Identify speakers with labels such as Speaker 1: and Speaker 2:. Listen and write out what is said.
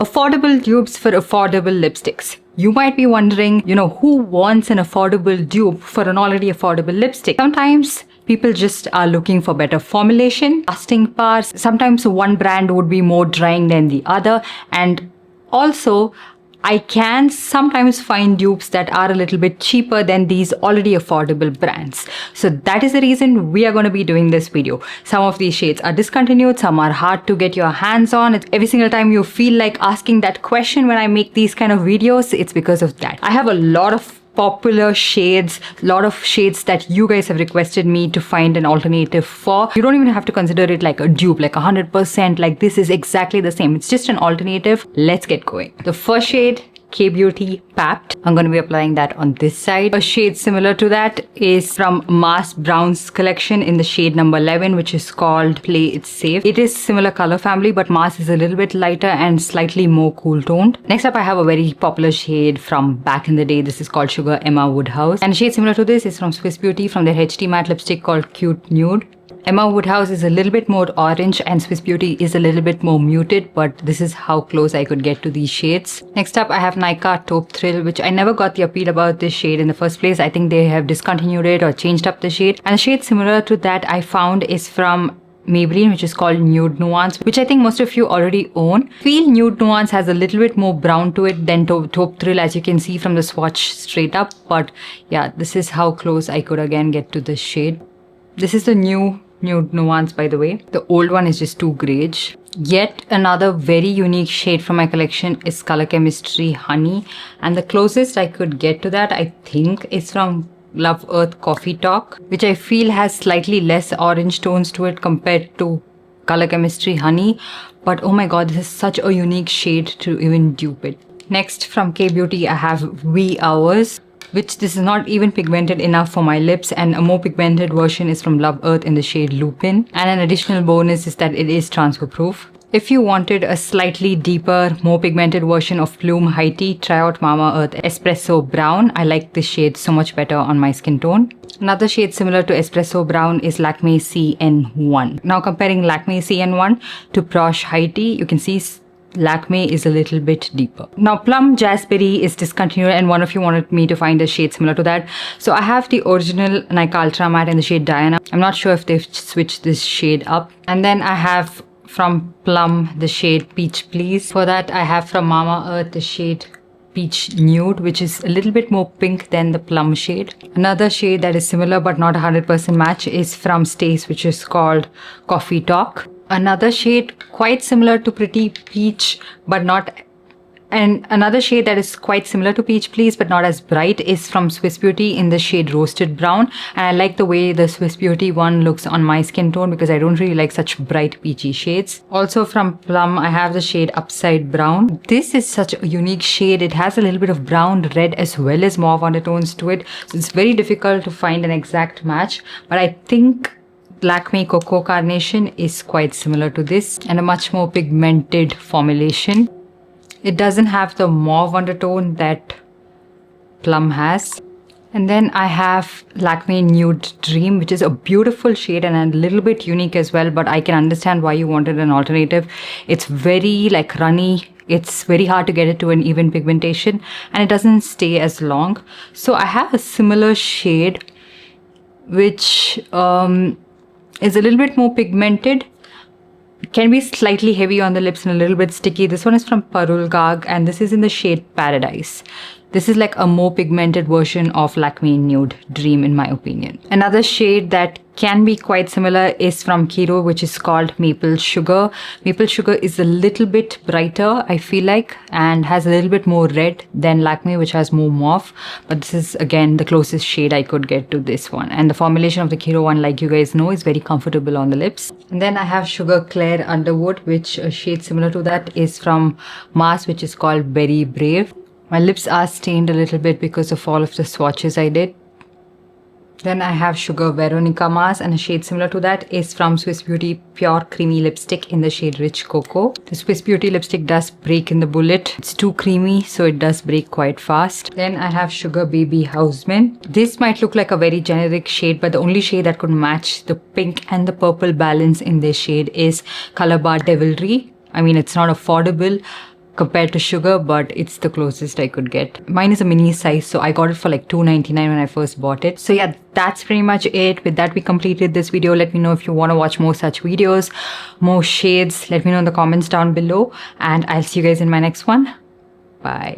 Speaker 1: Affordable dupes for affordable lipsticks. You might be wondering, who wants an affordable dupe for an already affordable lipstick? Sometimes people just are looking for better formulation, lasting power. Sometimes one brand would be more drying than the other. And also, I can sometimes find dupes that are a little bit cheaper than these already affordable brands. So that is the reason we are going to be doing this video. Some of these shades are discontinued, some are hard to get your hands on. Every single time you feel like asking that question when I make these kind of videos, it's because of that. I have a lot of popular shades, lot of shades that you guys have requested me to find an alternative for. You don't even have to consider it like a dupe, like 100%, like this is exactly the same. It's just an alternative. Let's get going. The first shade, K-Beauty Papped. I'm going to be applying that on this side. A shade similar to that is from Mars Brown's collection in the shade number 11, which is called Play It Safe. It is similar color family, but Mars is a little bit lighter and slightly more cool toned. Next up, I have a very popular shade from back in the day. This is called Sugar Emma Woodhouse. And a shade similar to this is from Swiss Beauty from their HD matte lipstick called Cute Nude. Emma Woodhouse is a little bit more orange and Swiss Beauty is a little bit more muted, but this is how close I could get to these shades. Next up, I have Nykaa Taupe Thrill, which I never got the appeal about this shade in the first place. I think they have discontinued it or changed up the shade. And a shade similar to that I found is from Maybelline, which is called Nude Nuance, which I think most of you already own. I feel Nude Nuance has a little bit more brown to it than Taupe Thrill, as you can see from the swatch straight up. But yeah, this is how close I could again get to this shade. This is the new Nude Nuance, by the way. The old one is just too greyish. Yet another very unique shade from my collection is Color Chemistry Honey. And the closest I could get to that, I think, is from Love Earth Coffee Talk, which I feel has slightly less orange tones to it compared to Color Chemistry Honey. But oh my god, this is such a unique shade to even dupe it. Next, from K-Beauty, I have Wee Hours, which this is not even pigmented enough for my lips, and a more pigmented version is from Love Earth in the shade Lupin. And an additional bonus is that it is transfer proof. If you wanted a slightly deeper, more pigmented version of Plume High Tea, try out Mamaearth Espresso Brown. I like this shade so much better on my skin tone. Another shade similar to Espresso Brown is Lakme CN1. Now comparing Lakme CN1 to Prosh High Tea, you can see Lakme is a little bit deeper. Now Plum Jazzberry is discontinued and one of you wanted me to find a shade similar to that. So I have the original Nykaa Ultra Matte in the shade Diana. I'm not sure if they've switched this shade up. And then I have from Plum the shade Peach Please. For that I have from Mamaearth the shade Peach Nude, which is a little bit more pink than the plum shade. Another shade that is similar but not 100% match is from Stace, which is called Coffee Talk. Another shade quite similar to Pretty Peach but not, and another shade that is quite similar to Peach Please but not as bright is from Swiss Beauty in the shade Roasted Brown. And I like the way the Swiss Beauty one looks on my skin tone because I don't really like such bright peachy shades. Also from Plum, I have the shade Upside Brown. This is such a unique shade. It has a little bit of brown, red as well as mauve undertones to it. So it's very difficult to find an exact match, but I think Lakme Cocoa Carnation is quite similar to this and a much more pigmented formulation. It doesn't have the mauve undertone that Plum has. And then I have Lakme Nude Dream, which is a beautiful shade and a little bit unique as well, but I can understand why you wanted an alternative. It's very like runny. It's very hard to get it to an even pigmentation and it doesn't stay as long. So I have a similar shade which is a little bit more pigmented, can be slightly heavy on the lips and a little bit sticky. This one is from Parul Gag and this is in the shade Paradise. This is like a more pigmented version of Lakme Nude Dream in my opinion. Another shade that can be quite similar is from Kiro, which is called Maple Sugar. Maple Sugar is a little bit brighter, I feel like, and has a little bit more red than Lakme, which has more mauve. But this is again the closest shade I could get to this one. And the formulation of the Kiro one, like you guys know, is very comfortable on the lips. And then I have Sugar Claire Underwood, which a shade similar to that is from Mars, which is called Berry Brave. My lips are stained a little bit because of all of the swatches I did. Then I have Sugar Veronica Mars, and a shade similar to that is from Swiss Beauty Pure Creamy Lipstick in the shade Rich Cocoa. The Swiss Beauty lipstick does break in the bullet. It's too creamy, so it does break quite fast. Then I have Sugar Baby Houseman. This might look like a very generic shade, but the only shade that could match the pink and the purple balance in this shade is Color Bar Devilry. I mean, it's not affordable, compared to sugar, but it's the closest I could get. Mine is a mini size, so I got it for like $2.99 when I first bought it. So yeah, that's pretty much it. With that, we completed this video. Let me know if you want to watch more such videos, more shades. Let me know in the comments down below, and I'll see you guys in my next one. Bye.